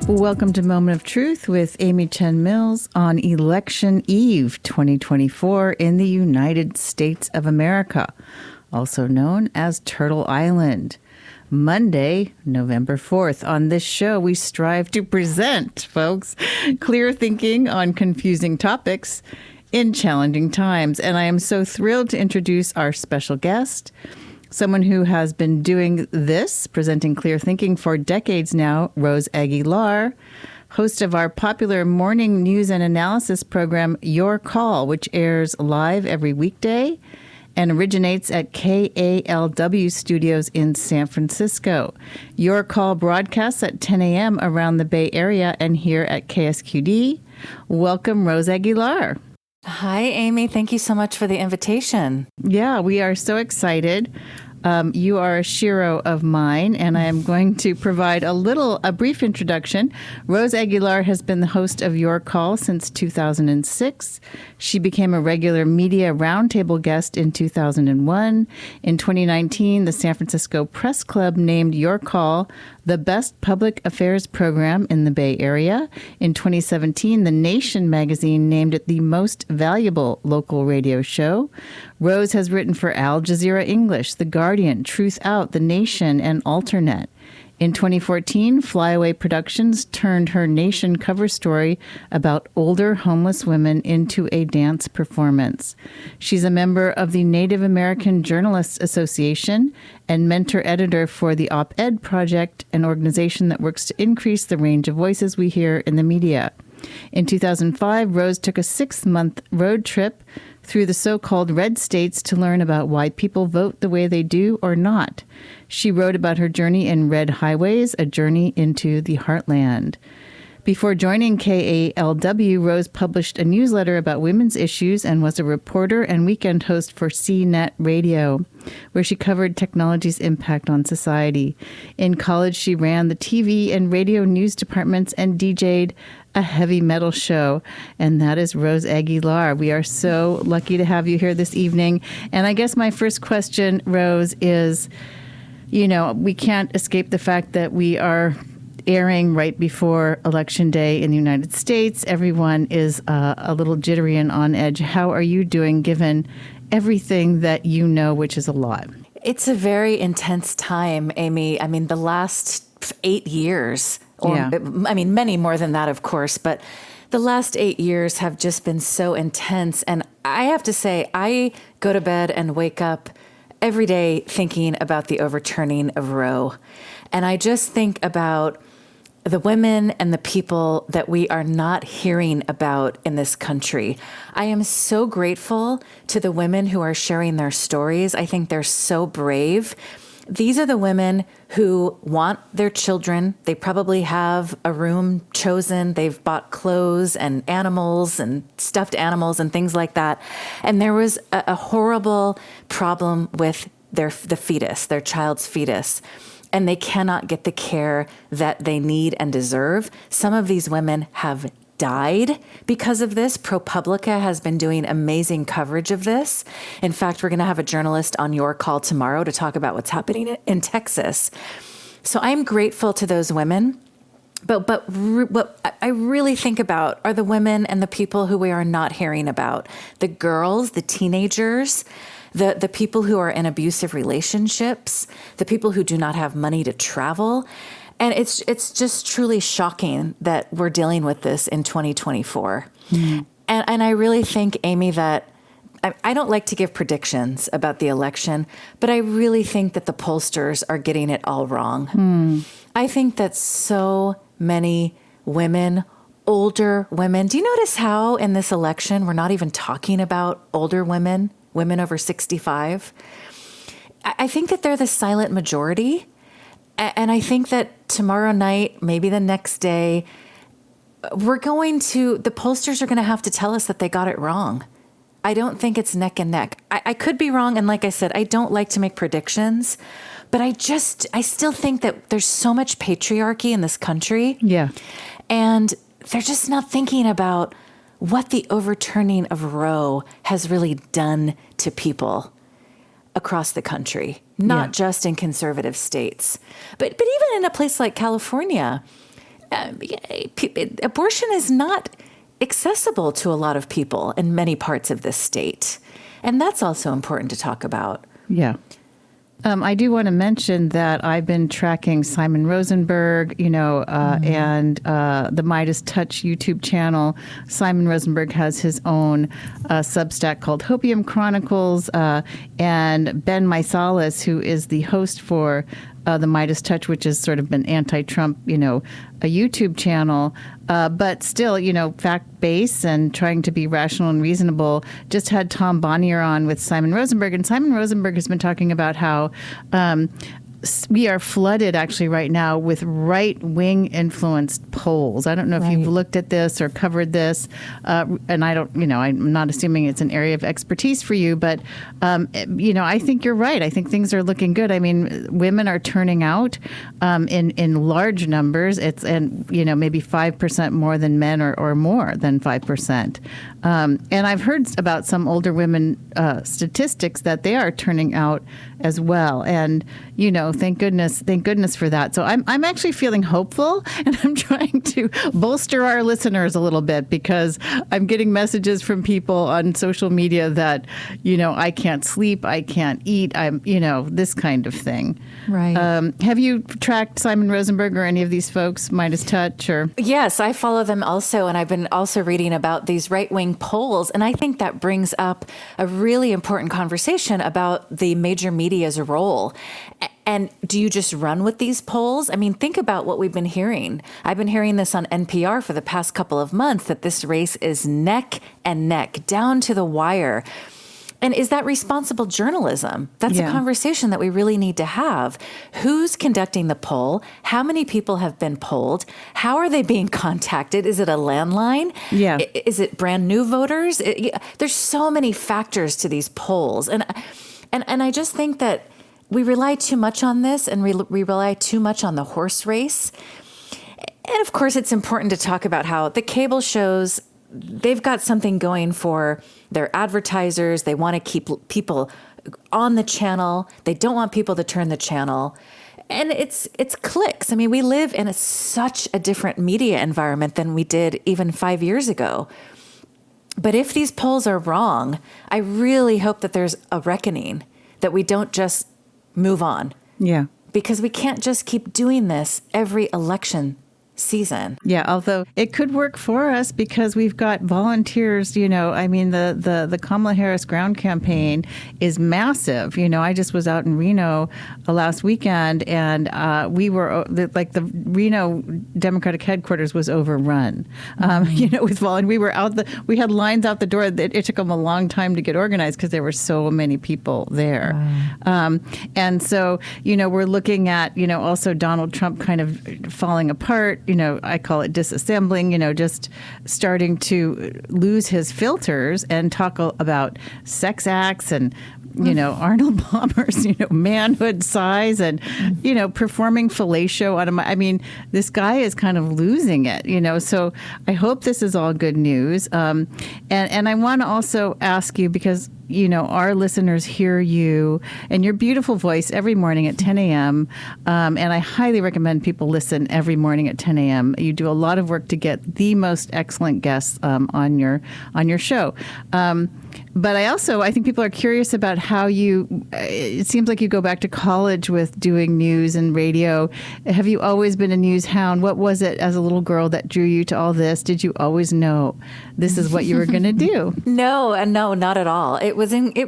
Welcome to Moment of Truth with Amy Chen Mills on Election Eve 2024 in the United States of America, also known as Turtle Island. Monday, November 4th. On this show, we strive to present, folks, clear thinking on confusing topics in challenging times. And I am so thrilled to introduce our special guest, someone who has been doing this, presenting clear thinking for decades now, Rose Aguilar, host of our popular morning news and analysis program, Your Call, which airs live every weekday and originates at KALW Studios in San Francisco. Your Call broadcasts at 10 a.m. around the Bay Area and here at KSQD. Welcome, Rose Aguilar. Hi, Amy. Thank you so much for the invitation. Yeah, we are so excited. You are a shiro of mine, and I am going to provide a brief introduction. Rose Aguilar has been the host of Your Call since 2006. She became a regular media roundtable guest in 2001. In 2019, the San Francisco Press Club named Your Call the best public affairs program in the Bay Area. In 2017, The Nation magazine named it the most valuable local radio show. Rose has written for Al Jazeera English, The Guardian, Truth Out, The Nation, and Alternet. In 2014, Flyaway Productions turned her Nation cover story about older homeless women into a dance performance. She's a member of the Native American Journalists Association and mentor editor for the Op-Ed Project, an organization that works to increase the range of voices we hear in the media. In 2005, Rose took a 6-month road trip through the so-called red states to learn about why people vote the way they do or not. She wrote about her journey in Red Highways, a journey into the heartland. Before joining KALW, Rose published a newsletter about women's issues and was a reporter and weekend host for CNET Radio, where she covered technology's impact on society. In college, she ran the TV and radio news departments and DJ'd a heavy metal show, and that is Rose Aguilar. We are so lucky to have you here this evening. And I guess my first question, Rose, is, we can't escape the fact that we are airing right before Election Day in the United States. Everyone is a little jittery and on edge. How are you doing given everything that you know, which is a lot? It's a very intense time, Amy. I mean, the last 8 years, many more than that, of course, but the last 8 years have just been so intense. And I have to say, I go to bed and wake up every day thinking about the overturning of Roe. And I just think about the women and the people that we are not hearing about in this country. I am so grateful to the women who are sharing their stories. I think they're so brave. These are the women who want their children. They probably have a room chosen. They've bought clothes and animals and stuffed animals and things like that. And there was a horrible problem with the fetus, their child's fetus. And they cannot get the care that they need and deserve. Some of these women have died because of this. ProPublica has been doing amazing coverage of this. In fact, we're going to have a journalist on Your Call tomorrow to talk about what's happening in Texas. So I'm grateful to those women. But what I really think about are the women and the people who we are not hearing about. The girls, the teenagers, the people who are in abusive relationships, the people who do not have money to travel. And it's just truly shocking that we're dealing with this in 2024. Mm-hmm. And I really think, Amy, that I don't like to give predictions about the election, but I really think that the pollsters are getting it all wrong. Mm. I think that so many women, older women, do you notice how in this election we're not even talking about older women over 65? I think that they're the silent majority. And I think that tomorrow night, maybe the next day, the pollsters are going to have to tell us that they got it wrong. I don't think it's neck and neck. I could be wrong. And like I said, I don't like to make predictions, but I still think that there's so much patriarchy in this country. Yeah. And they're just not thinking about what the overturning of Roe has really done to people across the country, not just in conservative states, but even in a place like California. abortion is not accessible to a lot of people in many parts of this state. And that's also important to talk about. Yeah. I do want to mention that I've been tracking Simon Rosenberg, and the Midas Touch YouTube channel. Simon Rosenberg has his own Substack called Hopium Chronicles, and Ben Meisalis, who is the host for the Midas Touch, which has sort of been anti-Trump, a YouTube channel, but still, fact-based and trying to be rational and reasonable. Just had Tom Bonnier on with Simon Rosenberg, and Simon Rosenberg has been talking about how we are flooded actually right now with right-wing influenced polls. I don't know if you've looked at this or covered this, and I'm not assuming it's an area of expertise for you, but, I think you're right. I think things are looking good. I mean, women are turning out in large numbers. Maybe 5% more than men or more than 5%. And I've heard about some older women statistics that they are turning out as well. And, thank goodness for that. So I'm actually feeling hopeful, and I'm trying to bolster our listeners a little bit, because I'm getting messages from people on social media that, I can't sleep, I can't eat, this kind of thing. Right. Have you tracked Simon Rosenberg or any of these folks, Midas Touch? Or Yes, I follow them also, and I've been also reading about these right-wing polls, and I think that brings up a really important conversation about the major media's role. And do you just run with these polls? I mean, think about what we've been hearing. I've been hearing this on NPR for the past couple of months, that this race is neck and neck, down to the wire. And is that responsible journalism? That's a conversation that we really need to have. Who's conducting the poll? How many people have been polled? How are they being contacted? Is it a landline? Yeah. Is it brand new voters? There's so many factors to these polls. And I just think that we rely too much on this, and we rely too much on the horse race. And of course, it's important to talk about how the cable shows, they've got something going for their advertisers. They want to keep people on the channel. They don't want people to turn the channel. And it's clicks. I mean, we live in such a different media environment than we did even 5 years ago. But if these polls are wrong, I really hope that there's a reckoning, that we don't just move on. Yeah. Because we can't just keep doing this every election season. Yeah, although it could work for us because we've got volunteers, the Kamala Harris ground campaign is massive. I just was out in Reno last weekend, and we were the Reno Democratic headquarters was overrun. With we were we had lines out the door. It took them a long time to get organized because there were so many people there. Wow. And so, we're looking at, also Donald Trump kind of falling apart. I call it disassembling, just starting to lose his filters and talk about sex acts and, Arnold Palmer's, manhood size and, performing fellatio on him. This guy is kind of losing it, so I hope this is all good news. And I want to also ask you, because our listeners hear you and your beautiful voice every morning at 10 a.m. And I highly recommend people listen every morning at 10 a.m. You do a lot of work to get the most excellent guests on your show. But I think people are curious about how it seems like you go back to college with doing news and radio. Have you always been a news hound? What was it as a little girl that drew you to all this? Did you always know this is what you were going to do? No, not at all. It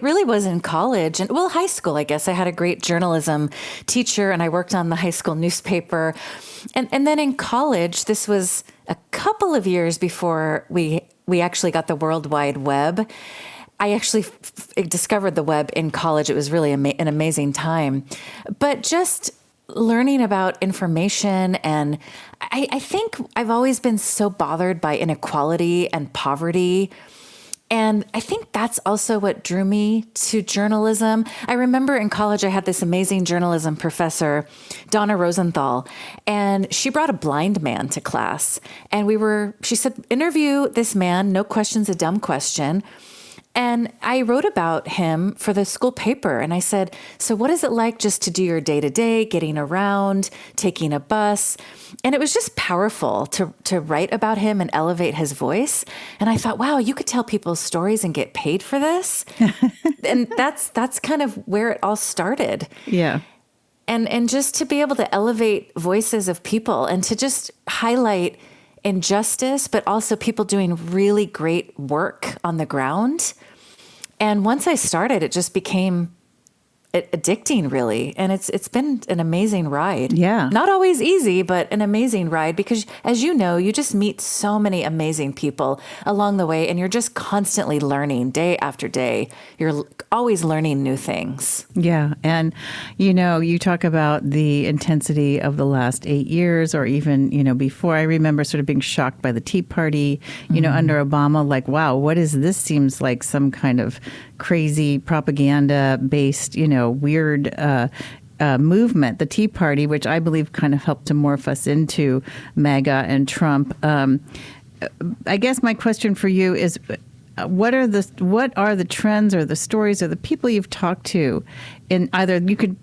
really was in college and high school, I guess. I had a great journalism teacher and I worked on the high school newspaper. And then in college, this was a couple of years before we actually got the World Wide Web. I actually discovered the web in college. It was really an amazing time. But just learning about information, and I think I've always been so bothered by inequality and poverty. And I think that's also what drew me to journalism. I remember in college, I had this amazing journalism professor, Donna Rosenthal, and she brought a blind man to class. And she said, interview this man, no question's a dumb question. And I wrote about him for the school paper. And I said, so what is it like just to do your day-to-day, getting around, taking a bus? And it was just powerful to write about him and elevate his voice. And I thought, wow, you could tell people's stories and get paid for this. And that's kind of where it all started. Yeah. And just to be able to elevate voices of people and to just highlight injustice, but also people doing really great work on the ground. And once I started, it just became addicting, really. And it's been an amazing ride. Yeah. Not always easy, but an amazing ride because, as you know, you just meet so many amazing people along the way, and you're just constantly learning day after day. You're always learning new things. Yeah. And, you know, you talk about the intensity of the last 8 years, or even, you know, before. I remember sort of being shocked by the Tea Party, you know, under Obama, like, wow, what is this? Seems like some kind of crazy propaganda-based, you know, weird movement, the Tea Party, which I believe kind of helped to morph us into MAGA and Trump. I guess my question for you is, what are the trends or the stories or the people you've talked to in either, you could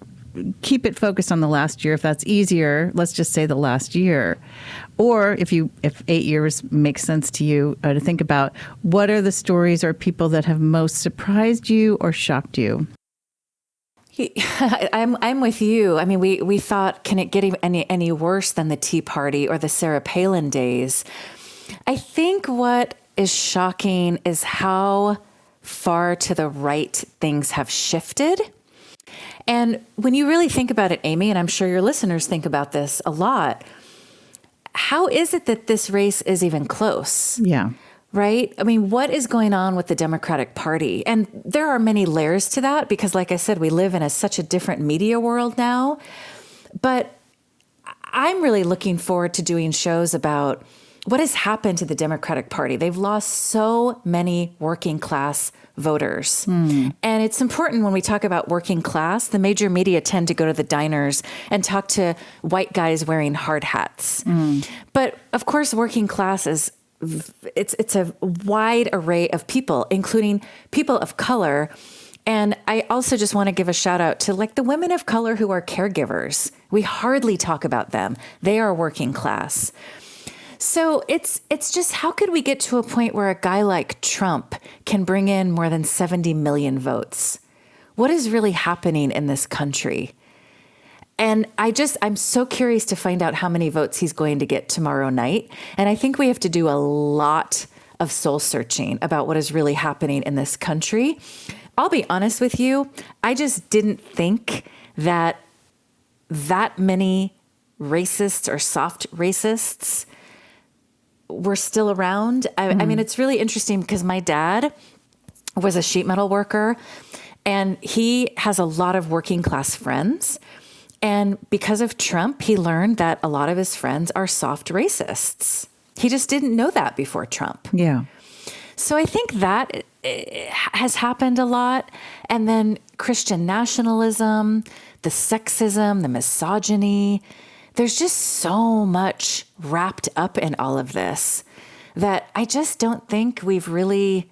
keep it focused on the last year if that's easier, let's just say the last year, or if 8 years makes sense to you to think about, what are the stories or people that have most surprised you or shocked you? I'm with you. I mean, we thought, can it get any worse than the Tea Party or the Sarah Palin days? I think what is shocking is how far to the right things have shifted. And when you really think about it, Amy, and I'm sure your listeners think about this a lot, how is it that this race is even close? Yeah. Right? I mean, what is going on with the Democratic Party? And there are many layers to that because, like I said, we live in such a different media world now. But I'm really looking forward to doing shows about what has happened to the Democratic Party. They've lost so many working class voters. And it's important when we talk about working class, the major media tend to go to the diners and talk to white guys wearing hard hats. But of course, working class is it's a wide array of people, including people of color. And I also just want to give a shout out to like the women of color who are caregivers. We hardly talk about them. They are working class. So it's just, how could we get to a point where a guy like Trump can bring in more than 70 million votes? What is really happening in this country? And I'm so curious to find out how many votes he's going to get tomorrow night. And I think we have to do a lot of soul searching about what is really happening in this country. I'll be honest with you. I just didn't think that many racists or soft racists were still around. I mean, it's really interesting because my dad was a sheet metal worker and he has a lot of working class friends. And because of Trump, he learned that a lot of his friends are soft racists. He just didn't know that before Trump. Yeah. So I think that has happened a lot. And then Christian nationalism, the sexism, the misogyny. There's just so much wrapped up in all of this that I just don't think we've really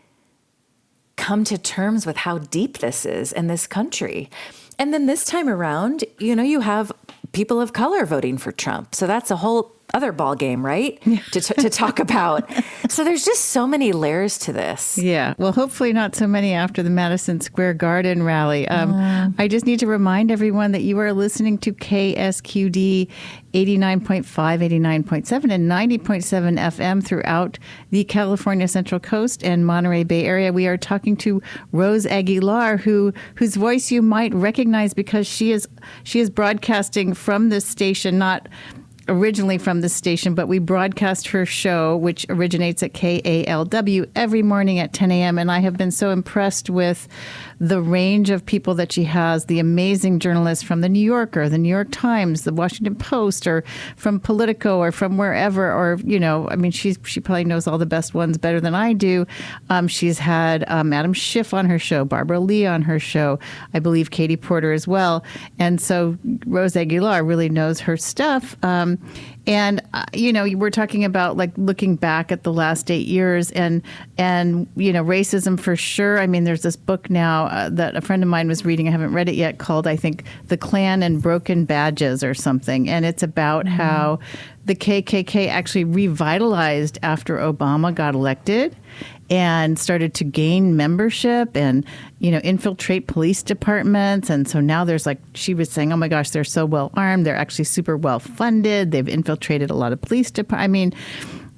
come to terms with how deep this is in this country. And then this time around, you know, you have people of color voting for Trump. So that's a whole other ball game, right? Yeah. To talk about. So there's just so many layers to this. Yeah. Well, hopefully not so many after the Madison Square Garden rally. I just need to remind everyone that you are listening to KSQD 89.5, 89.7, and 90.7 FM throughout the California Central Coast and Monterey Bay Area. We are talking to Rose Aguilar, whose voice you might recognize because she is broadcasting from this station, not originally from this station, but we broadcast her show, which originates at KALW every morning at 10 a.m. And I have been so impressed with the range of people that she has, the amazing journalists from the New Yorker, the New York Times, the Washington Post, or from Politico, or from wherever, or, you know, I mean, she probably knows all the best ones better than I do. She's had Adam Schiff on her show, Barbara Lee on her show, I believe Katie Porter as well. And so Rose Aguilar really knows her stuff. We're talking about like looking back at the last 8 years and racism for sure. I mean, there's this book now that a friend of mine was reading. I haven't read it yet, called, I think, The Klan and Broken Badges or something. And it's about how the KKK actually revitalized after Obama got elected and started to gain membership and, infiltrate police departments. And so now there's she was saying, oh my gosh, they're so well armed. They're actually super well funded. They've infiltrated a lot of police departments. I mean,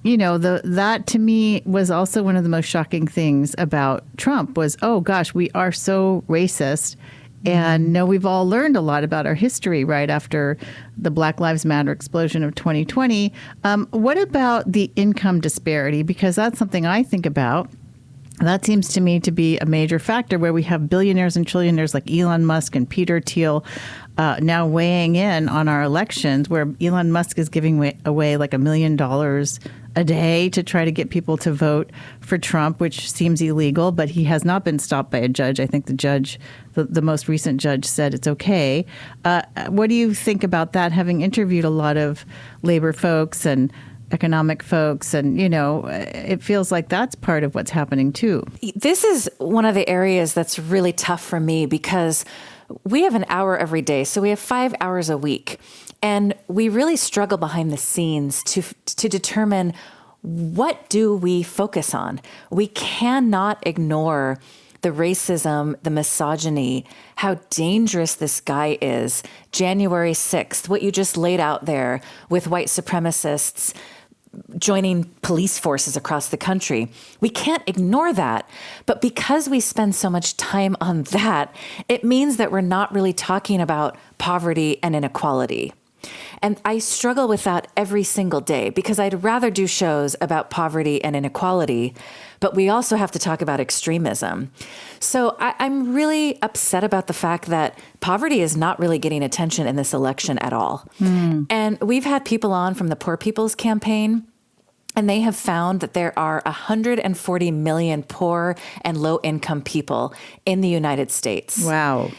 that to me was also one of the most shocking things about Trump was, oh gosh, we are so racist. And we've all learned a lot about our history right after the Black Lives Matter explosion of 2020. What about the income disparity? Because that's something I think about. That seems to me to be a major factor where we have billionaires and trillionaires like Elon Musk and Peter Thiel now weighing in on our elections, where Elon Musk is giving away like $1 million a day to try to get people to vote for Trump, which seems illegal, but he has not been stopped by a judge. I think the most recent judge said it's okay. What do you think about that, having interviewed a lot of labor folks and economic folks? And, it feels like that's part of what's happening too. This is one of the areas that's really tough for me because we have an hour every day. So we have 5 hours a week. And we really struggle behind the scenes to determine what do we focus on. We cannot ignore the racism, the misogyny, how dangerous this guy is. January 6th, what you just laid out there with white supremacists joining police forces across the country. We can't ignore that. But because we spend so much time on that, it means that we're not really talking about poverty and inequality. And I struggle with that every single day because I'd rather do shows about poverty and inequality, but we also have to talk about extremism. So I'm really upset about the fact that poverty is not really getting attention in this election at all. And we've had people on from the Poor People's Campaign, and they have found that there are 140 million poor and low-income people in the United States. Wow.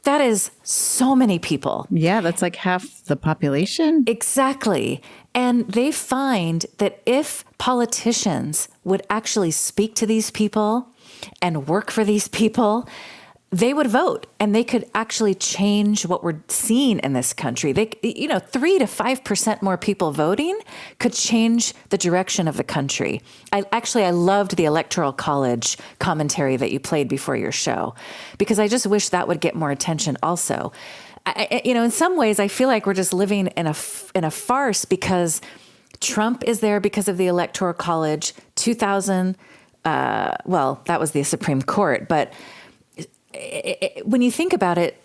That is so many people. Yeah, that's like half the population. Exactly. And they find that if politicians would actually speak to these people and work for these people, they would vote and they could actually change what we're seeing in this country. 3 to 5% more people voting could change the direction of the country. I loved the Electoral College commentary that you played before your show, because I just wish that would get more attention also. In some ways, I feel like we're just living in a farce because Trump is there because of the Electoral College. 2000, that was the Supreme Court, but when you think about it,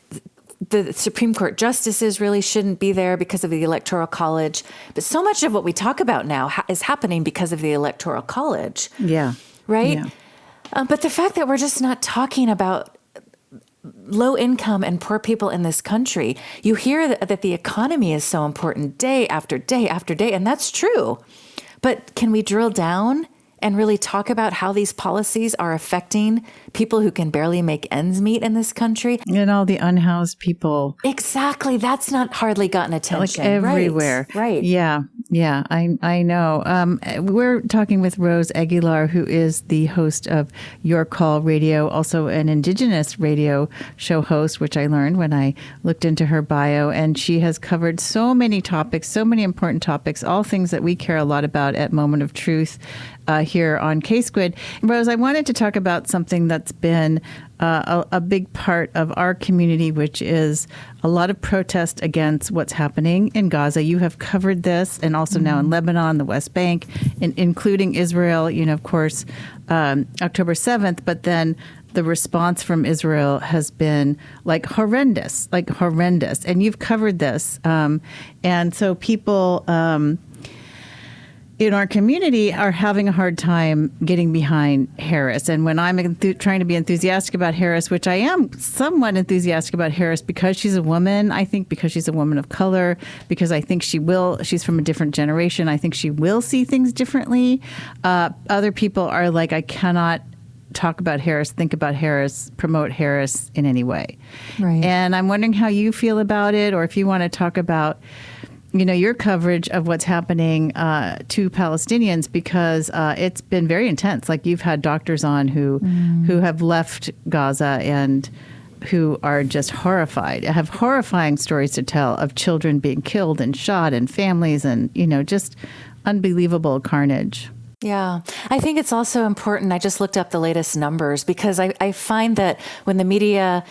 the Supreme Court justices really shouldn't be there because of the Electoral College. But so much of what we talk about now is happening because of the Electoral College. Yeah. Right? Yeah. But the fact that we're just not talking about low income and poor people in this country, you hear that the economy is so important day after day after day, and that's true. But can we drill down and really talk about how these policies are affecting people who can barely make ends meet in this country? And all the unhoused people. Exactly. That's not hardly gotten attention. Like everywhere. Right. Yeah. Yeah, I know. We're talking with Rose Aguilar, who is the host of Your Call Radio, also an Indigenous radio show host, which I learned when I looked into her bio. And she has covered so many topics, so many important topics, all things that we care a lot about at Moment of Truth here on K-Squid. Rose, I wanted to talk about something that's been a big part of our community, which is a lot of protest against what's happening in Gaza. You have covered this, and also now in Lebanon, the West Bank, including Israel, of course, October 7th. But then the response from Israel has been horrendous. And you've covered this. And so people in our community are having a hard time getting behind Harris. And when I'm trying to be enthusiastic about Harris, which I am somewhat enthusiastic about Harris because she's a woman, I think because she's a woman of color, because I think she's from a different generation. I think she will see things differently. Other people are like, I cannot talk about Harris, think about Harris, promote Harris in any way. Right. And I'm wondering how you feel about it, or if you want to talk about your coverage of what's happening to Palestinians, because it's been very intense. Like, you've had doctors on who have left Gaza and who are just horrified, have horrifying stories to tell of children being killed and shot and families and, just unbelievable carnage. Yeah, I think it's also important. I just looked up the latest numbers because I find that when the media,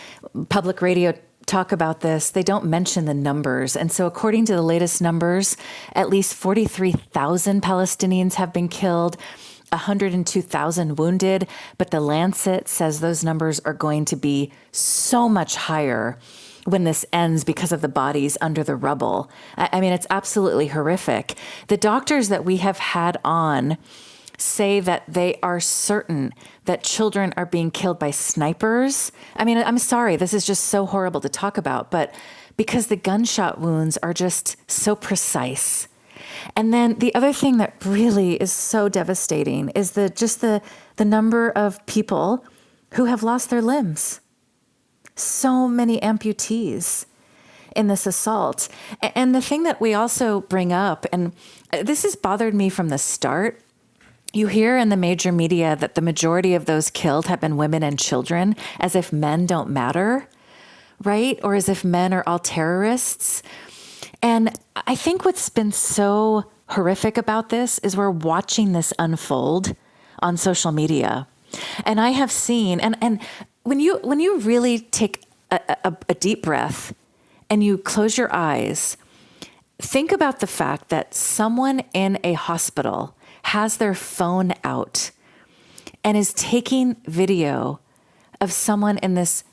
public radio, talk about this, they don't mention the numbers. And so according to the latest numbers, at least 43,000 Palestinians have been killed, 102,000 wounded. But the Lancet says those numbers are going to be so much higher when this ends because of the bodies under the rubble. I mean, it's absolutely horrific. The doctors that we have had on say that they are certain that children are being killed by snipers. I mean, I'm sorry, this is just so horrible to talk about, but because the gunshot wounds are just so precise. And then the other thing that really is so devastating is the number of people who have lost their limbs. So many amputees in this assault. And the thing that we also bring up, and this has bothered me from the start, you hear in the major media that the majority of those killed have been women and children, as if men don't matter, right? Or as if men are all terrorists. And I think what's been so horrific about this is we're watching this unfold on social media. And I have seen, and when you really take a deep breath and you close your eyes, think about the fact that someone in a hospital has their phone out and is taking video of someone in this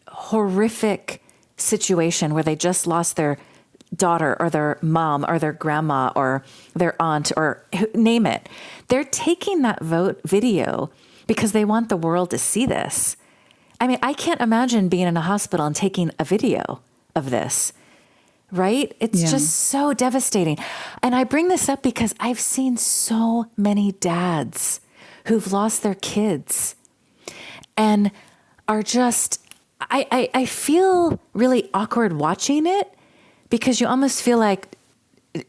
horrific situation where they just lost their daughter or their mom or their grandma or their aunt or name it. They're taking that video because they want the world to see this. I mean, I can't imagine being in a hospital and taking a video of this. Right? It's just so devastating. And I bring this up because I've seen so many dads who've lost their kids and are just, I feel really awkward watching it because you almost feel like,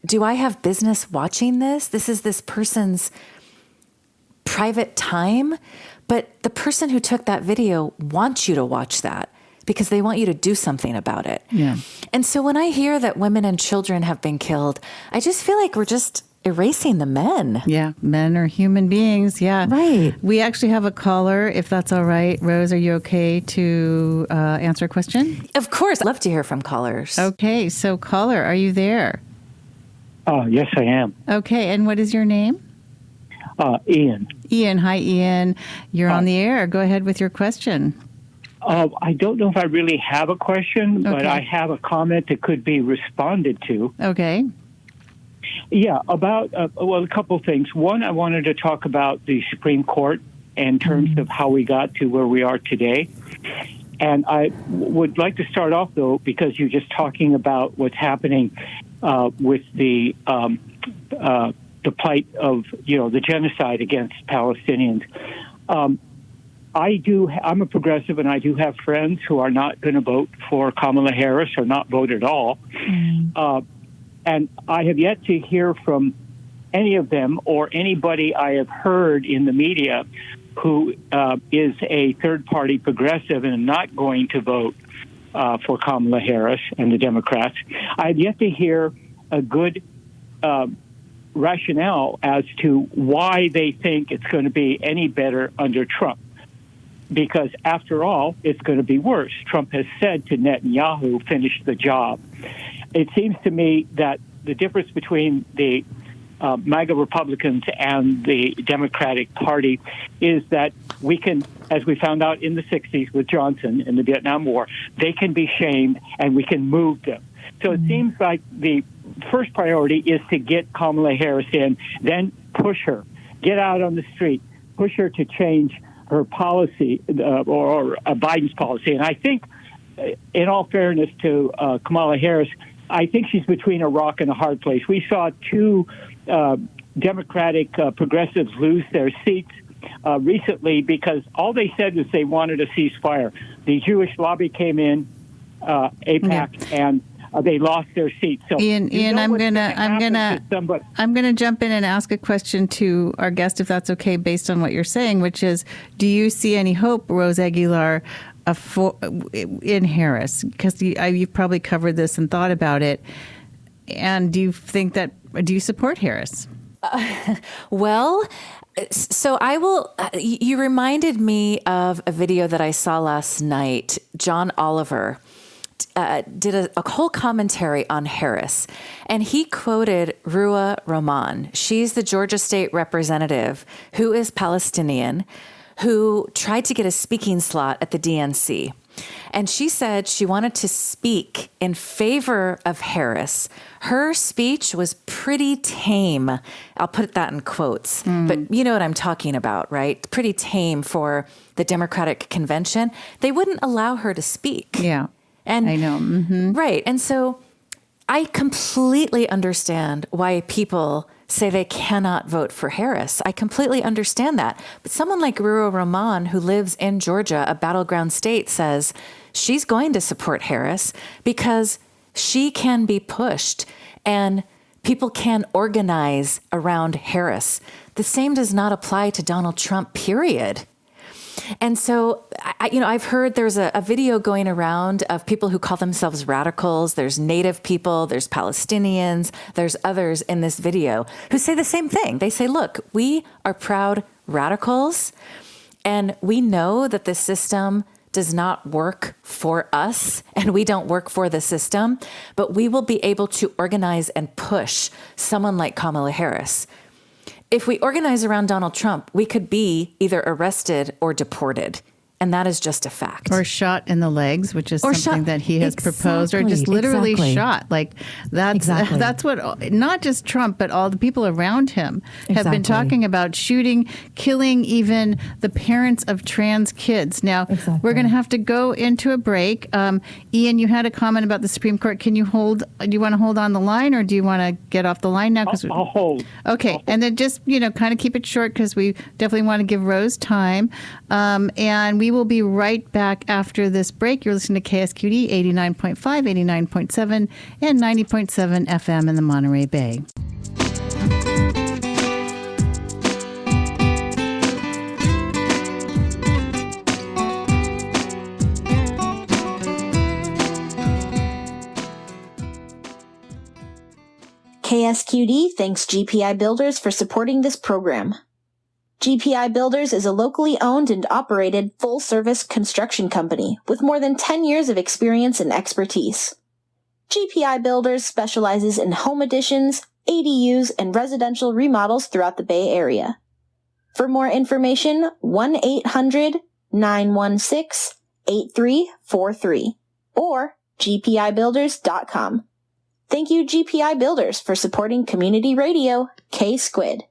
do I have business watching this? This is this person's private time, but the person who took that video wants you to watch that because they want you to do something about it. Yeah. And so when I hear that women and children have been killed, I just feel like we're just erasing the men. Yeah, men are human beings. Yeah. Right. We actually have a caller, if that's all right. Rose, are you okay to answer a question? Of course. I'd love to hear from callers. Okay. So caller, are you there? Yes, I am. Okay. And what is your name? Ian. Ian. Hi, Ian. You're on the air. Go ahead with your question. I don't know if I really have a question, but Okay. I have a comment that could be responded to. Okay. Yeah, about, a couple things. One, I wanted to talk about the Supreme Court in terms of how we got to where we are today. And I would like to start off, though, because you're just talking about what's happening with the plight of, the genocide against Palestinians. I'm a progressive, and I do have friends who are not going to vote for Kamala Harris or not vote at all. And I have yet to hear from any of them or anybody I have heard in the media who is a third-party progressive and not going to vote for Kamala Harris and the Democrats. I have yet to hear a good rationale as to why they think it's going to be any better under Trump. Because after all, it's going to be worse. Trump has said to Netanyahu, finish the job. It seems to me that the difference between the MAGA Republicans and the Democratic Party is that we can, as we found out in the 60s with Johnson in the Vietnam War, they can be shamed and we can move them. So it seems like the first priority is to get Kamala Harris in, then push her, get out on the street, push her to change her policy or Biden's policy. And I think, in all fairness to Kamala Harris, I think she's between a rock and a hard place. We saw two Democratic progressives lose their seats recently because all they said was they wanted a ceasefire. The Jewish lobby came in, AIPAC, and they lost their seat. So Ian, I'm gonna jump in and ask a question to our guest, if that's okay, based on what you're saying, which is, do you see any hope, Rose Aguilar, in Harris? Because you've probably covered this and thought about it. And do you support Harris? Well, so I will. You reminded me of a video that I saw last night. John Oliver did a whole commentary on Harris, and he quoted Rua Rahman. She's the Georgia state representative who is Palestinian, who tried to get a speaking slot at the DNC. And she said she wanted to speak in favor of Harris. Her speech was pretty tame. I'll put that in quotes, but you know what I'm talking about, right? Pretty tame for the Democratic convention. They wouldn't allow her to speak. Yeah, and I know. Mm-hmm. Right. And so I completely understand why people say they cannot vote for Harris. I completely understand that. But someone like Rua Rahman, who lives in Georgia, a battleground state, says she's going to support Harris because she can be pushed and people can organize around Harris. The same does not apply to Donald Trump, period. And so, I've heard there's a video going around of people who call themselves radicals. There's Native people, there's Palestinians, there's others in this video who say the same thing. They say, look, we are proud radicals, and we know that the system does not work for us, and we don't work for the system, but we will be able to organize and push someone like Kamala Harris. If we organize around Donald Trump, we could be either arrested or deported. And that is just a fact. Or shot in the legs, which is something that he has proposed, or just literally shot. Like that's what, not just Trump, but all the people around him have been talking about, shooting, killing even the parents of trans kids. Now, we're going to have to go into a break. Ian, you had a comment about the Supreme Court. Do you want to hold on the line, or do you want to get off the line now? I'll hold. Okay. And then just, kind of keep it short, because we definitely want to give Rose time. And we will be right back after this break. You're listening to KSQD 89.5, 89.7, and 90.7 FM in the Monterey Bay. KSQD thanks GPI Builders for supporting this program. GPI Builders is a locally owned and operated full-service construction company with more than 10 years of experience and expertise. GPI Builders specializes in home additions, ADUs, and residential remodels throughout the Bay Area. For more information, 1-800-916-8343 or gpibuilders.com. Thank you, GPI Builders, for supporting community radio, K-Squid.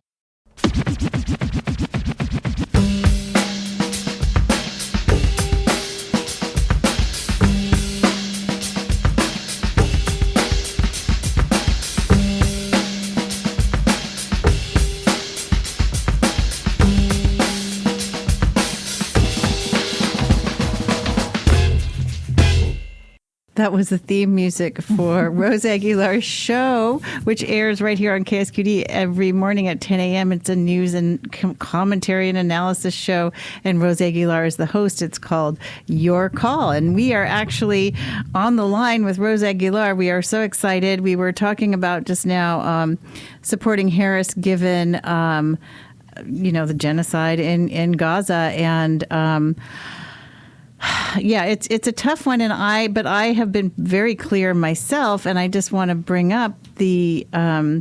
That was the theme music for Rose Aguilar's show, which airs right here on KSQD every morning at 10 a.m. It's a news and commentary and analysis show, and Rose Aguilar is the host. It's called Your Call, and we are actually on the line with Rose Aguilar. We are so excited. We were talking about just now supporting Harris given, the genocide in Gaza, and yeah, it's a tough one, but I have been very clear myself, and I just want to bring up the, I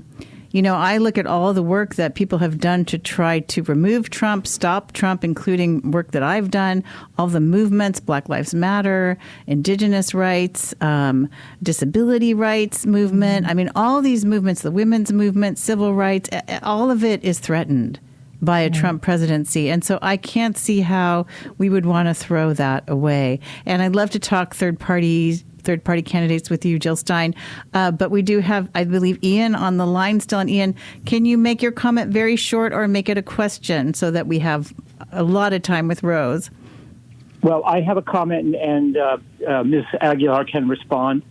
look at all the work that people have done to try to remove Trump, stop Trump, including work that I've done, all the movements, Black Lives Matter, Indigenous rights, disability rights movement. I mean, all these movements, the women's movement, civil rights, all of it is threatened by a Trump presidency. And so I can't see how we would want to throw that away. And I'd love to talk third party candidates with you, Jill Stein. But we do have, I believe, Ian on the line still. And Ian, can you make your comment very short or make it a question so that we have a lot of time with Rose? Well, I have a comment, and Ms. Aguilar can respond.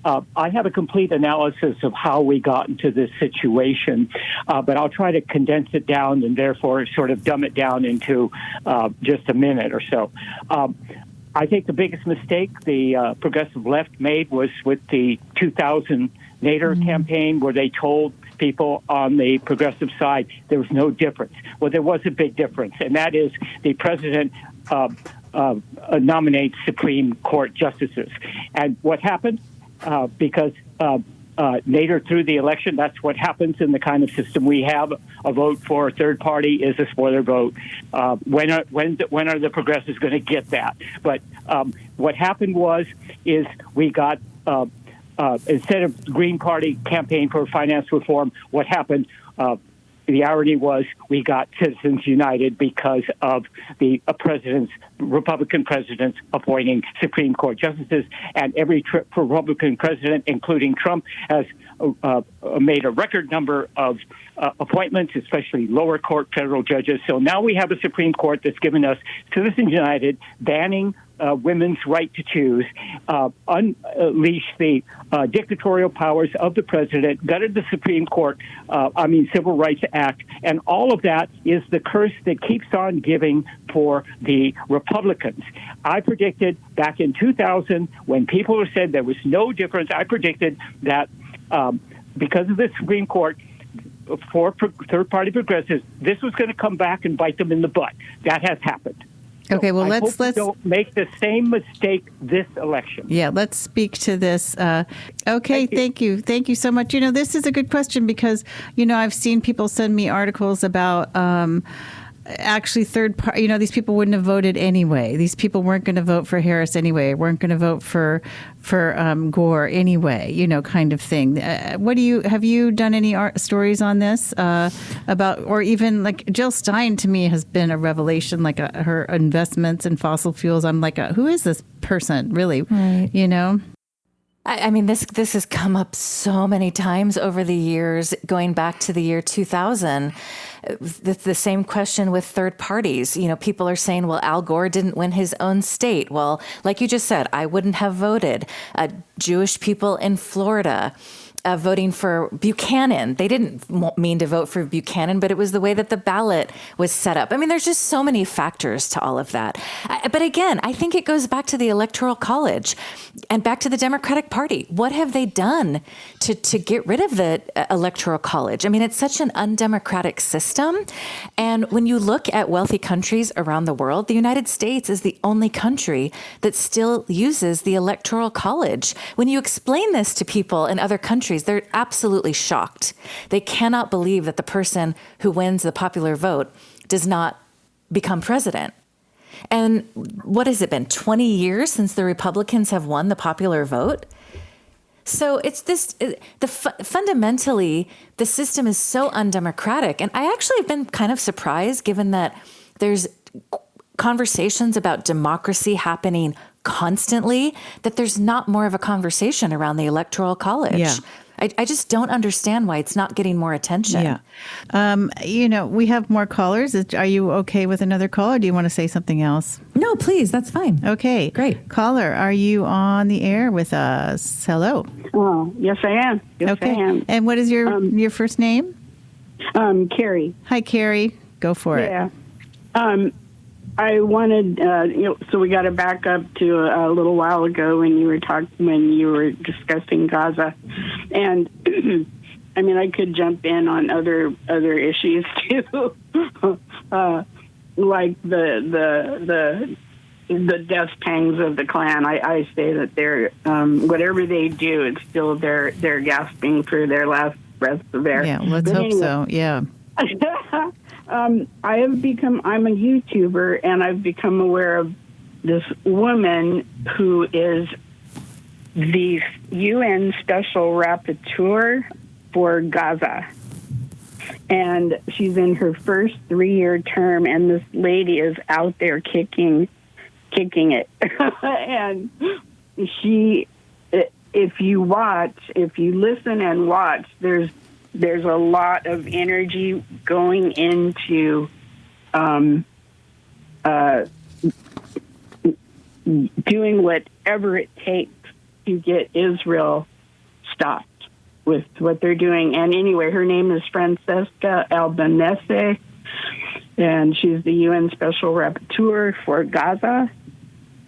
I have a complete analysis of how we got into this situation, but I'll try to condense it down and therefore sort of dumb it down into just a minute or so. I think the biggest mistake the progressive left made was with the 2000 Nader campaign, where they told people on the progressive side there was no difference. Well, there was a big difference, and that is the president nominates Supreme Court justices. And what happened? Because Nader threw the election, that's what happens in the kind of system we have. A vote for a third party is a spoiler vote. When are the progressives going to get that? But what happened is we got instead of the Green Party campaign for finance reform, what happened? The irony was we got Citizens United because of the Republican presidents appointing Supreme Court justices, and every Republican president, including Trump, has made a record number of appointments, especially lower court federal judges. So now we have a Supreme Court that's given us Citizens United, banning women's right to choose, unleash the dictatorial powers of the president, gutted the Supreme Court, Civil Rights Act, and all of that is the curse that keeps on giving for the Republicans. I predicted back in 2000, when people said there was no difference, I predicted that because of the Supreme Court, for third-party progressives, this was going to come back and bite them in the butt. That has happened. Okay, well, let's don't make the same mistake this election. Yeah, let's speak to this. Okay, thank you so much. This is a good question because I've seen people send me articles about actually third party. These people wouldn't have voted anyway. These people weren't going to vote for Harris anyway. Weren't going to vote for Gore anyway. Kind of thing. Have you done any stories on this about, or even like Jill Stein to me has been a revelation. Like her investments in fossil fuels. I'm like, who is this person really? Right. I mean, this has come up so many times over the years, going back to the year 2000. The same question with third parties. People are saying, well, Al Gore didn't win his own state. Well, like you just said, I wouldn't have voted. Jewish people in Florida voting for Buchanan. They didn't mean to vote for Buchanan, but it was the way that the ballot was set up. I mean, there's just so many factors to all of that. But again, I think it goes back to the Electoral College and back to the Democratic Party. What have they done to get rid of the Electoral College? I mean, it's such an undemocratic system. And when you look at wealthy countries around the world, the United States is the only country that still uses the Electoral College. When you explain this to people in other countries, they're absolutely shocked. They cannot believe that the person who wins the popular vote does not become president. And what has it been, 20 years since the Republicans have won the popular vote? So it's fundamentally, the system is so undemocratic. And I actually have been kind of surprised, given that there's conversations about democracy happening constantly, that there's not more of a conversation around the Electoral College. Yeah. I just don't understand why it's not getting more attention. Yeah. We have more callers. Are you okay with another call, or do you want to say something else? No, please. That's fine. Okay. Great. Caller, are you on the air with us? Hello. Oh, yes, I am. Yes, okay. I am. And what is your first name? Carrie. Hi, Carrie. Go for it. Yeah. I wanted, so we got to back up to a little while ago when you were discussing Gaza, and I mean, I could jump in on other issues too, like the death pangs of the Klan. I say that they're whatever they do, it's still they're gasping for their last breath of air. Yeah, let's hope so. Yeah. I'm a YouTuber, and I've become aware of this woman who is the UN Special Rapporteur for Gaza. And she's in her first 3-year term, and this lady is out there kicking it. And she, if you listen and watch, there's a lot of energy going into doing whatever it takes to get Israel stopped with what they're doing. And anyway, her name is Francesca Albanese, and she's the UN Special Rapporteur for Gaza.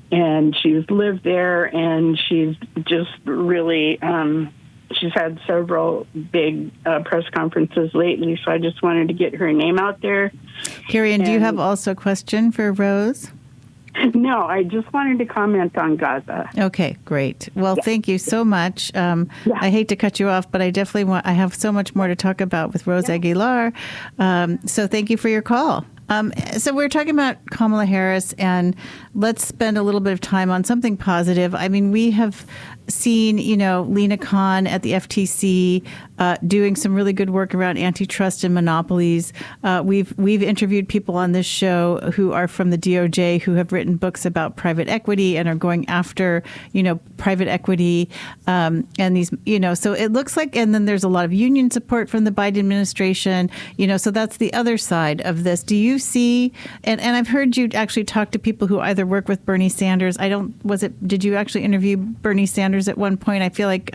And she's lived there, and she's just really, she's had several big press conferences lately, so I just wanted to get her name out there. Carrie, and do you have also a question for Rose? No, I just wanted to comment on Gaza. Okay, great. Well, thank you so much. I hate to cut you off, but I definitely I have so much more to talk about with Rose Aguilar. So thank you for your call. So we're talking about Kamala Harris, and let's spend a little bit of time on something positive. I mean, we have seen, Lena Khan at the FTC doing some really good work around antitrust and monopolies. We've interviewed people on this show who are from the DOJ who have written books about private equity and are going after, private equity and these, so it looks like, and then there's a lot of union support from the Biden administration, so that's the other side of this. Do you see, and I've heard you actually talk to people who either work with Bernie Sanders. Did you actually interview Bernie Sanders at one point? I feel like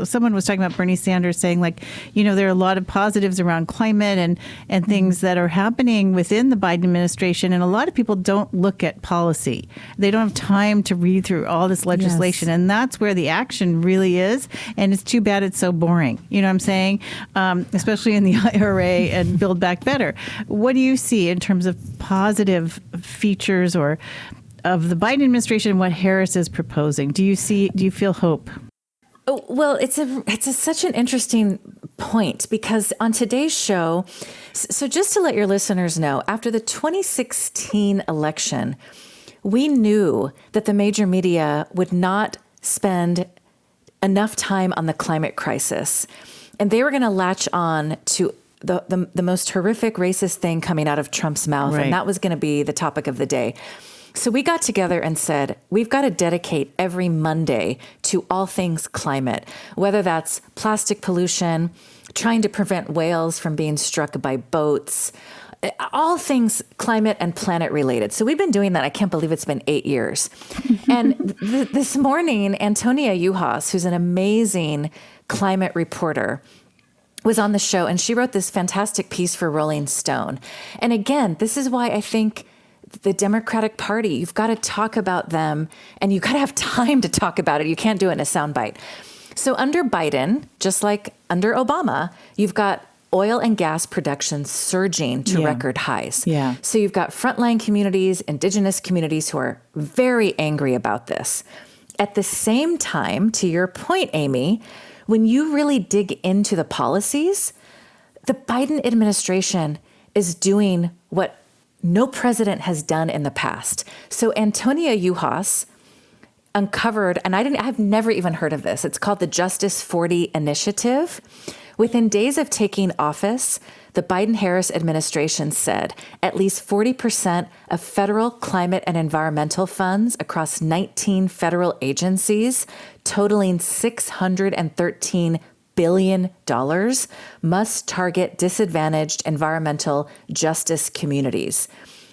someone was talking about Bernie Sanders saying there are a lot of positives around climate and things that are happening within the Biden administration. And a lot of people don't look at policy. They don't have time to read through all this legislation. Yes. And that's where the action really is. And it's too bad it's so boring. You know what I'm saying? Especially in the IRA and Build Back Better. What do you see in terms of positive features or of the Biden administration and what Harris is proposing? Do you feel hope? Oh, well, it's such an interesting point because on today's show, so just to let your listeners know, after the 2016 election, we knew that the major media would not spend enough time on the climate crisis, and they were going to latch on to the most horrific racist thing coming out of Trump's mouth, right. And that was going to be the topic of the day. So we got together and said, we've got to dedicate every Monday to all things climate, whether that's plastic pollution, trying to prevent whales from being struck by boats, all things climate and planet related. So we've been doing that. I can't believe it's been 8 years. And this morning, Antonia Juhas, who's an amazing climate reporter, was on the show, and she wrote this fantastic piece for Rolling Stone. And again, this is why I think the Democratic Party, you've got to talk about them, and you've got to have time to talk about it. You can't do it in a soundbite. So under Biden, just like under Obama, you've got oil and gas production surging to record highs. Yeah. So you've got frontline communities, indigenous communities who are very angry about this. At the same time, to your point, Amy, when you really dig into the policies, the Biden administration is doing what no president has done in the past. So Antonia Juhas uncovered, and I've never even heard of this. It's called the Justice 40 Initiative. Within days of taking office, the Biden-Harris administration said at least 40% of federal climate and environmental funds across 19 federal agencies, totaling $613 billion, must target disadvantaged environmental justice communities.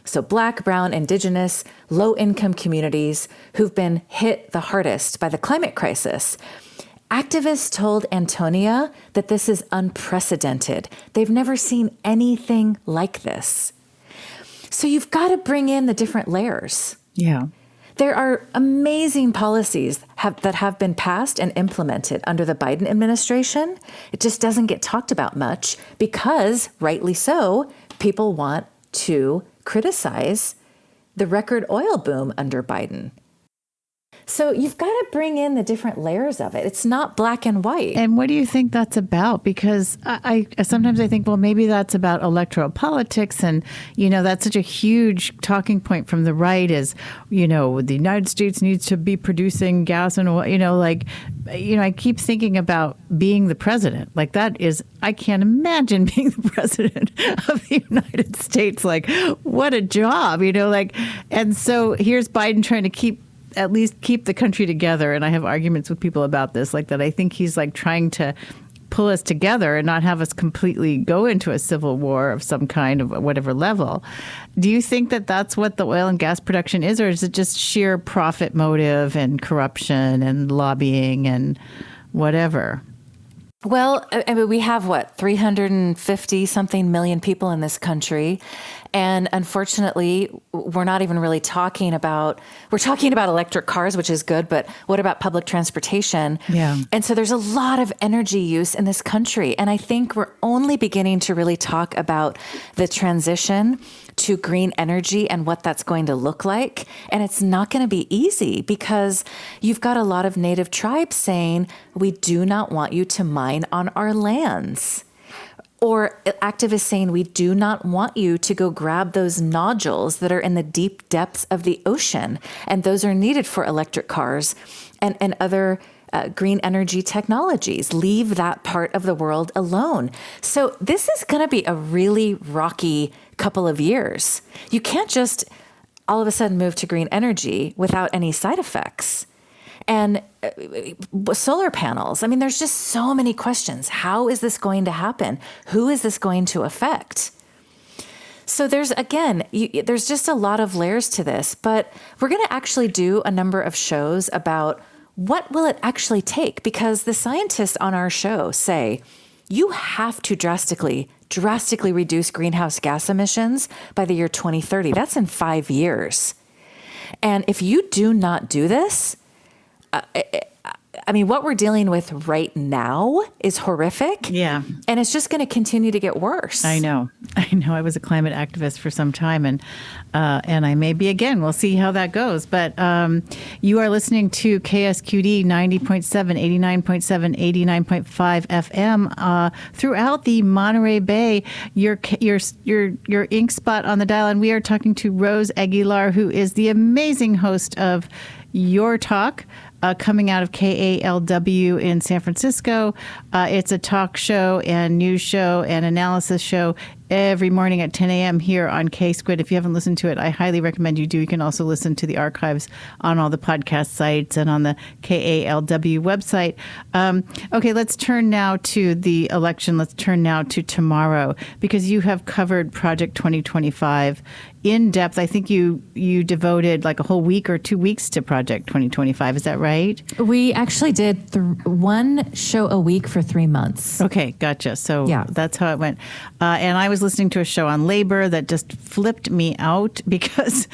So Black, Brown, Indigenous, low-income communities who've been hit the hardest by the climate crisis. Activists told Antonia that this is unprecedented. They've never seen anything like this. So you've got to bring in the different layers. Yeah. There are amazing policies that have been passed and implemented under the Biden administration. It just doesn't get talked about much because, rightly so, people want to criticize the record oil boom under Biden. So you've got to bring in the different layers of it. It's not black and white. And what do you think that's about? Because I sometimes I think, well, maybe that's about electoral politics. And, that's such a huge talking point from the right is, the United States needs to be producing gas and oil, I keep thinking about being the president. Like that is, I can't imagine being the president of the United States. Like, what a job, and so here's Biden trying to at least keep the country together. And I have arguments with people about this, like that. I think he's trying to pull us together and not have us completely go into a civil war of some kind of whatever level. Do you think that that's what the oil and gas production is, or is it just sheer profit motive and corruption and lobbying and whatever. Well, I mean, we have 350 something million people in this country. And unfortunately, we're not even really we're talking about electric cars, which is good, but what about public transportation? Yeah. And so there's a lot of energy use in this country. And I think we're only beginning to really talk about the transition to green energy and what that's going to look like. And it's not going to be easy because you've got a lot of native tribes saying, we do not want you to mine on our lands. Or activists saying, we do not want you to go grab those nodules that are in the deep depths of the ocean. And those are needed for electric cars and other green energy technologies. Leave that part of the world alone. So this is going to be a really rocky couple of years. You can't just all of a sudden move to green energy without any side effects. And solar panels, I mean, there's just so many questions. How is this going to happen? Who is this going to affect? So there's just a lot of layers to this, but we're going to actually do a number of shows about what will it actually take? Because the scientists on our show say you have to drastically reduce greenhouse gas emissions by the year 2030. That's in 5 years. And if you do not do this, I mean, what we're dealing with right now is horrific. Yeah. And it's just going to continue to get worse. I know. I was a climate activist for some time, and I may be again. We'll see how that goes. But you are listening to KSQD 90.7, 89.7, 89.5 FM throughout the Monterey Bay. Your ink spot on the dial, and we are talking to Rose Aguilar, who is the amazing host of Your Talk. Coming out of KALW in San Francisco. It's a talk show and news show and analysis show every morning at 10 a.m. here on K-Squid. If you haven't listened to it, I highly recommend you do. You can also listen to the archives on all the podcast sites and on the KALW website. Okay, let's turn now to the election. Let's turn now to tomorrow, because you have covered Project 2025 in depth. I think you devoted like a whole week or 2 weeks to Project 2025. Is that right? We actually did one show a week for 3 months. Okay, gotcha. So yeah, that's how it went. And I was listening to a show on labor that just flipped me out because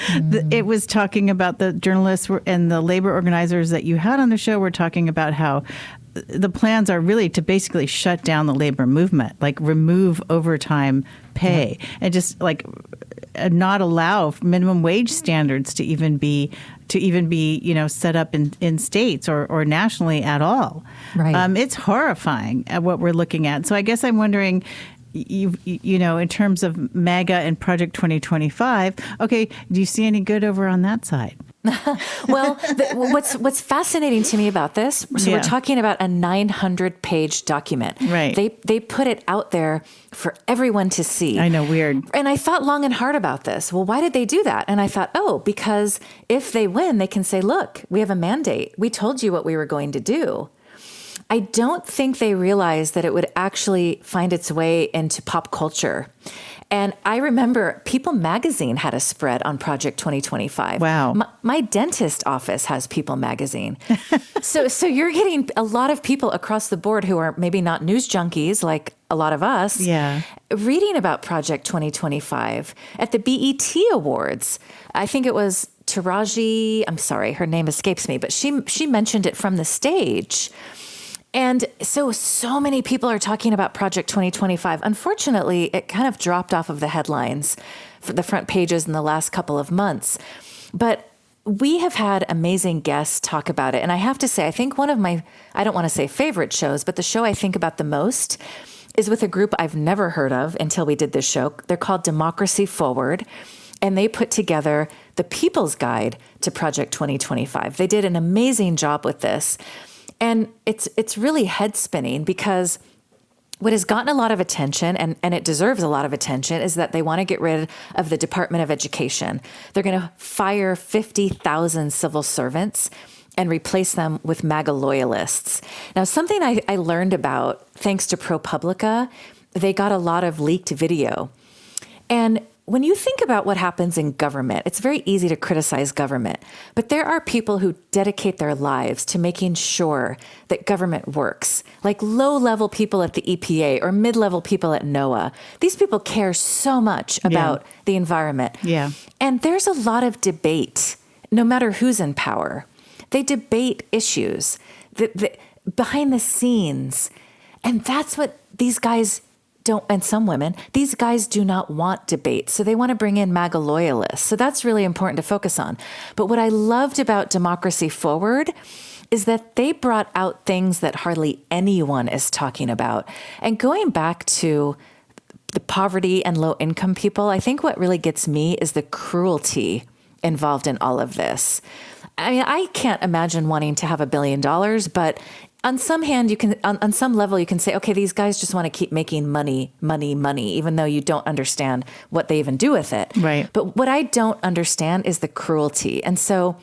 it was talking about the journalists and the labor organizers that you had on the show were talking about how the plans are really to basically shut down the labor movement, like remove overtime pay and just like not allow minimum wage standards to even be set up in states or nationally at all. Right. It's horrifying at what we're looking at. So I guess I'm wondering, in terms of MAGA and Project 2025, okay, do you see any good over on that side? Well, what's fascinating to me about this, so we're talking about a 900-page document. Right. They put it out there for everyone to see. I know, weird. And I thought long and hard about this. Well, why did they do that? And I thought, because if they win, they can say, look, we have a mandate. We told you what we were going to do. I don't think they realized that it would actually find its way into pop culture. And I remember People Magazine had a spread on Project 2025. Wow. My dentist office has People Magazine. So you're getting a lot of people across the board who are maybe not news junkies like a lot of us, reading about Project 2025 at the BET Awards. I think it was Taraji, I'm sorry, her name escapes me, but she mentioned it from the stage. And so many people are talking about Project 2025. Unfortunately, it kind of dropped off of the headlines for the front pages in the last couple of months. But we have had amazing guests talk about it. And I have to say, I think one of my, I don't want to say favorite shows, but the show I think about the most is with a group I've never heard of until we did this show. They're called Democracy Forward. And they put together the People's Guide to Project 2025. They did an amazing job with this. And it's really head-spinning because what has gotten a lot of attention, and it deserves a lot of attention, is that they want to get rid of the Department of Education. They're going to fire 50,000 civil servants and replace them with MAGA loyalists. Now, something I learned about, thanks to ProPublica, they got a lot of leaked video. And when you think about what happens in government, it's very easy to criticize government, but there are people who dedicate their lives to making sure that government works, like low-level people at the EPA or mid-level people at NOAA. These people care so much about the environment. Yeah. And there's a lot of debate, no matter who's in power. They debate issues behind the scenes. And that's what these guys don't, and some women, these guys do not want debate. So they want to bring in MAGA loyalists. So that's really important to focus on. But what I loved about Democracy Forward is that they brought out things that hardly anyone is talking about. And going back to the poverty and low income people, I think what really gets me is the cruelty involved in all of this. I mean, I can't imagine wanting to have $1 billion, but on some hand, you can, on some level, you can say, okay, these guys just want to keep making money, even though you don't understand what they even do with it. Right. But what I don't understand is the cruelty. And so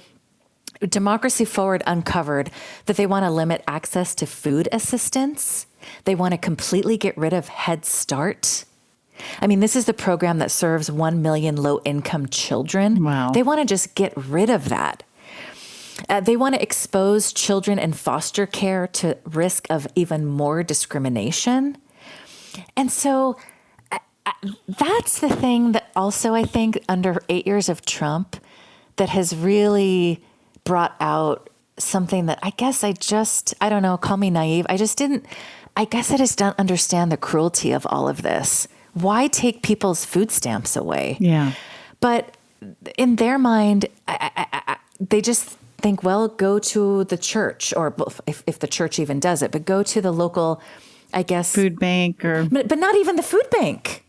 Democracy Forward uncovered that they want to limit access to food assistance. They want to completely get rid of Head Start. I mean, this is the program that serves 1 million low-income children. Wow. They want to just get rid of that. They want to expose children in foster care to risk of even more discrimination. And so that's the thing that also, I think, under 8 years of Trump, that has really brought out something that I guess I don't know, call me naive. I just don't understand the cruelty of all of this. Why take people's food stamps away? Yeah. But in their mind, they just think, well, go to the church, or if the church even does it, but go to the local, I guess, food bank but not even the food bank.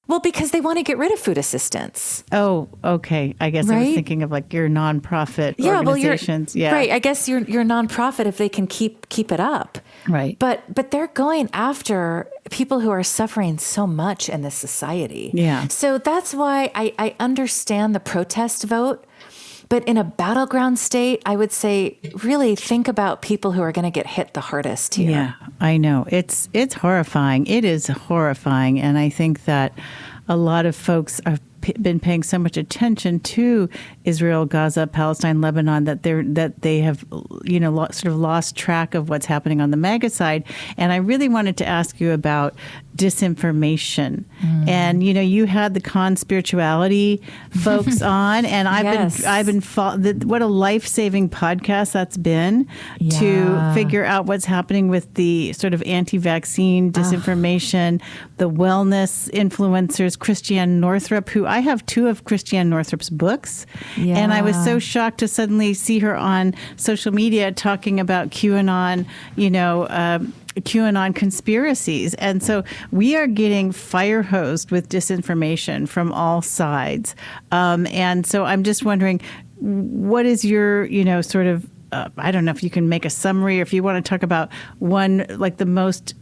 Well, because they want to get rid of food assistance. Oh, okay. I guess I was Right? thinking of like your nonprofit Yeah, organizations. right. I guess you're nonprofit if they can keep it up. Right. But they're going after people who are suffering so much in this society. Yeah. So that's why I understand the protest vote. But in a battleground state, I would say really think about people who are going to get hit the hardest here. Yeah, I know. It's horrifying. It is horrifying. And I think that a lot of folks have been paying so much attention to Israel, Gaza, Palestine, Lebanon, that they have, sort of lost track of what's happening on the MAGA side. And I really wanted to ask you about disinformation. And you had the conspirituality folks on, and I've been what a life-saving podcast that's been to figure out what's happening with the sort of anti-vaccine disinformation, the wellness influencers, Christiane Northrup, who I have 2 of Christiane Northrup's books. And I was so shocked to suddenly see her on social media talking about QAnon, QAnon conspiracies. And so we are getting fire hosed with disinformation from all sides. And so I'm just wondering, what is your, sort of, I don't know if you can make a summary, or if you want to talk about one, like the most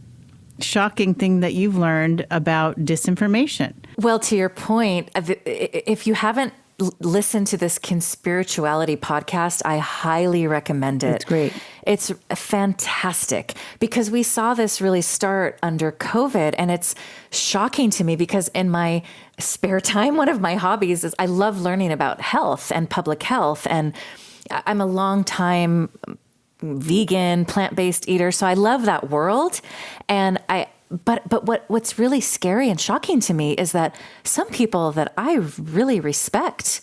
shocking thing that you've learned about disinformation. Well, to your point, if you haven't listened to this Conspirituality podcast, I highly recommend it. It's great. It's fantastic, because we saw this really start under COVID, and it's shocking to me because in my spare time, one of my hobbies is I love learning about health and public health, and I'm a long time vegan, plant-based eater, so I love that world. And But what's really scary and shocking to me is that some people that I really respect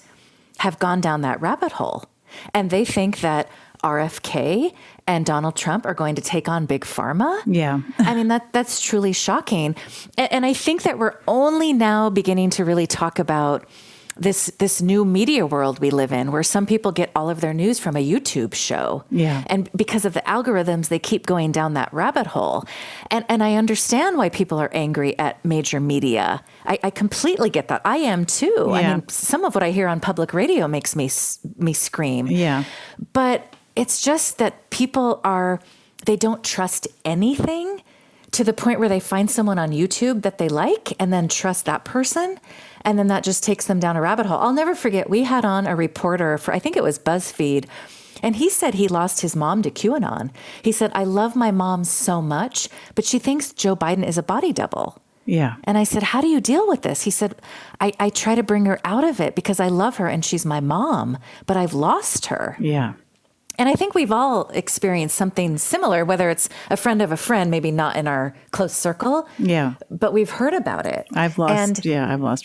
have gone down that rabbit hole, and they think that RFK and Donald Trump are going to take on Big Pharma. Yeah. I mean, that's truly shocking. And I think that we're only now beginning to really talk about this new media world we live in, where some people get all of their news from a YouTube show. Yeah. And because of the algorithms, they keep going down that rabbit hole. And I understand why people are angry at major media. I completely get that. I am too. Yeah. I mean, some of what I hear on public radio makes me scream. Yeah. But it's just that they don't trust anything, to the point where they find someone on YouTube that they like and then trust that person. And then that just takes them down a rabbit hole. I'll never forget, we had on a reporter for, I think it was BuzzFeed, and he said he lost his mom to QAnon. He said, I love my mom so much, but she thinks Joe Biden is a body double. Yeah. And I said, how do you deal with this? He said, I try to bring her out of it because I love her and she's my mom, but I've lost her. Yeah. And I think we've all experienced something similar, whether it's a friend of a friend, maybe not in our close circle. Yeah. But we've heard about it. I've lost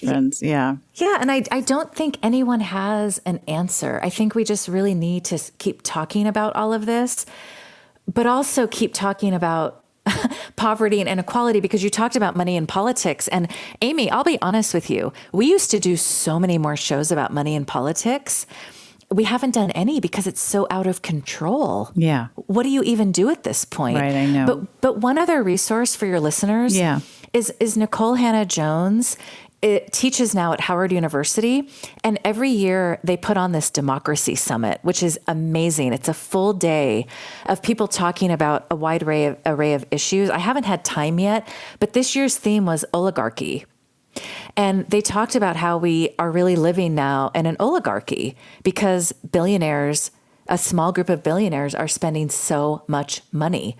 friends. Yeah. Yeah. And I don't think anyone has an answer. I think we just really need to keep talking about all of this, but also keep talking about poverty and inequality, because you talked about money in politics. And Amy, I'll be honest with you. We used to do so many more shows about money in politics. We haven't done any because it's so out of control. Yeah. What do you even do at this point? Right, I know. But one other resource for your listeners is Nicole Hannah-Jones. It teaches now at Howard University, and every year they put on this democracy summit, which is amazing. It's a full day of people talking about a wide array of issues. I haven't had time yet, but this year's theme was oligarchy. And they talked about how we are really living now in an oligarchy because billionaires, a small group of billionaires, are spending so much money.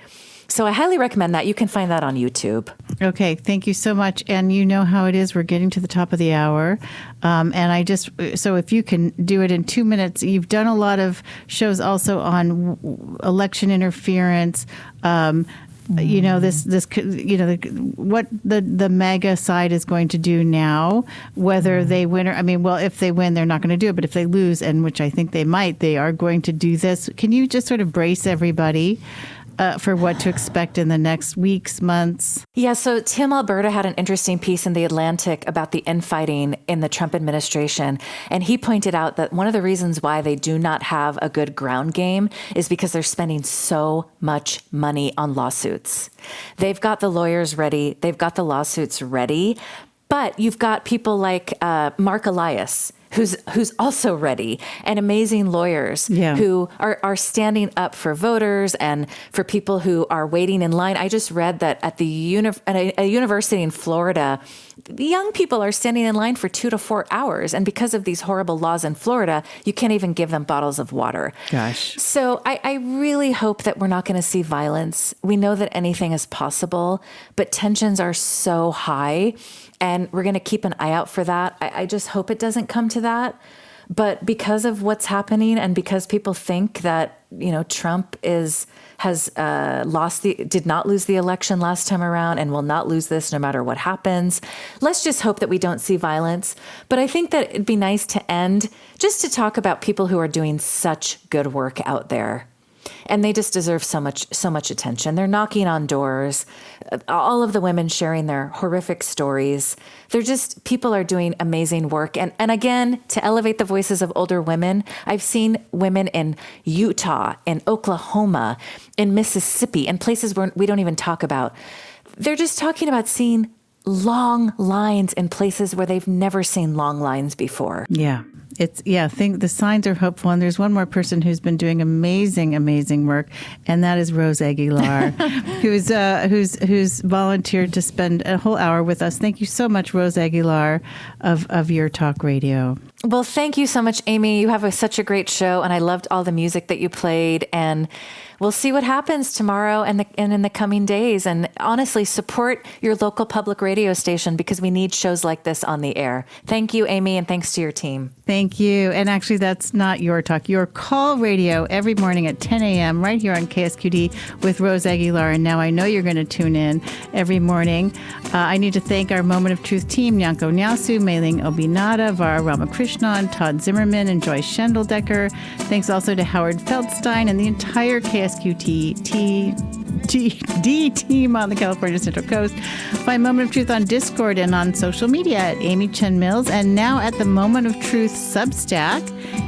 So I highly recommend that. You can find that on YouTube. Okay. Thank you so much. And you know how it is. We're getting to the top of the hour. So if you can do it in 2 minutes, you've done a lot of shows also on election interference, what the MAGA side is going to do now, whether they win or, if they win, they're not going to do it. But if they lose, and which I think they might, they are going to do this. Can you just sort of brace everybody for what to expect in the next weeks, months? Yeah, so Tim Alberta had an interesting piece in The Atlantic about the infighting in the Trump administration. And he pointed out that one of the reasons why they do not have a good ground game is because they're spending so much money on lawsuits. They've got the lawyers ready. They've got the lawsuits ready. But you've got people like Mark Elias, who's also ready, and amazing lawyers who are standing up for voters and for people who are waiting in line. I just read that at a university in Florida, the young people are standing in line for 2 to 4 hours. And because of these horrible laws in Florida, you can't even give them bottles of water. Gosh. So I really hope that we're not going to see violence. We know that anything is possible, but tensions are so high. And we're going to keep an eye out for that. I just hope it doesn't come to that. But because of what's happening, and because people think that, Trump did not lose the election last time around and will not lose this no matter what happens, let's just hope that we don't see violence. But I think that it'd be nice to end just to talk about people who are doing such good work out there. And they just deserve so much attention. They're knocking on doors. All of the women sharing their horrific stories. People are doing amazing work. And again, to elevate the voices of older women, I've seen women in Utah, in Oklahoma, in Mississippi, in places where we don't even talk about. They're just talking about seeing long lines in places where they've never seen long lines before. Yeah. I think the signs are hopeful. And there's one more person who's been doing amazing work, and that is Rose Aguilar, who's volunteered to spend a whole hour with us. Thank you so much, Rose Aguilar of Your Talk Radio. Well, thank you so much, Amy. You have such a great show, and I loved all the music that you played. And we'll see what happens tomorrow and in the coming days. And honestly, support your local public radio station because we need shows like this on the air. Thank you, Amy, and thanks to your team. Thank you. And actually, that's not Your Talk. Your Call Radio every morning at 10 a.m. right here on KSQD with Rose Aguilar. And now I know you're going to tune in every morning. I need to thank our Moment of Truth team, Nyanko Nyasu, Mailing Obinada, Vara Ramakrishnan, Todd Zimmerman, and Joyce Schendeldecker. Thanks also to Howard Feldstein and the entire KSQD team on the California Central Coast. Find Moment of Truth on Discord and on social media at Amy Chen Mills, and now at the Moment of Truth Substack.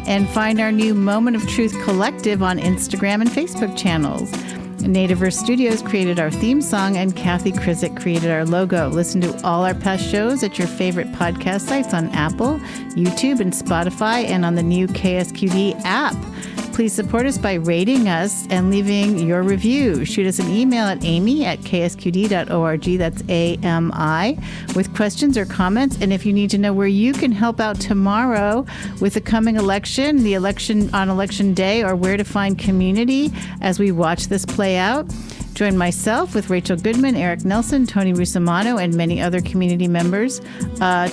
And find our new Moment of Truth Collective on Instagram and Facebook channels. Nativerse Studios created our theme song, and Kathy Krizik created our logo. Listen to all our past shows at your favorite podcast sites on Apple, YouTube, and Spotify, and on the new KSQD app. Please support us by rating us and leaving your review. Shoot us an email at amy@ksqd.org. That's AMI, with questions or comments. And if you need to know where you can help out tomorrow with the coming election, the election on election day, or where to find community as we watch this play out, Join myself with Rachel Goodman, Eric Nelson, Tony Rusomano, and many other community members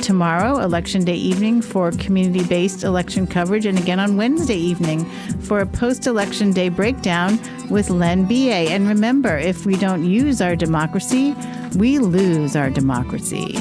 tomorrow, Election Day evening, for community-based election coverage, and again on Wednesday evening for a post-election day breakdown with Len B.A. And remember, if we don't use our democracy, we lose our democracy.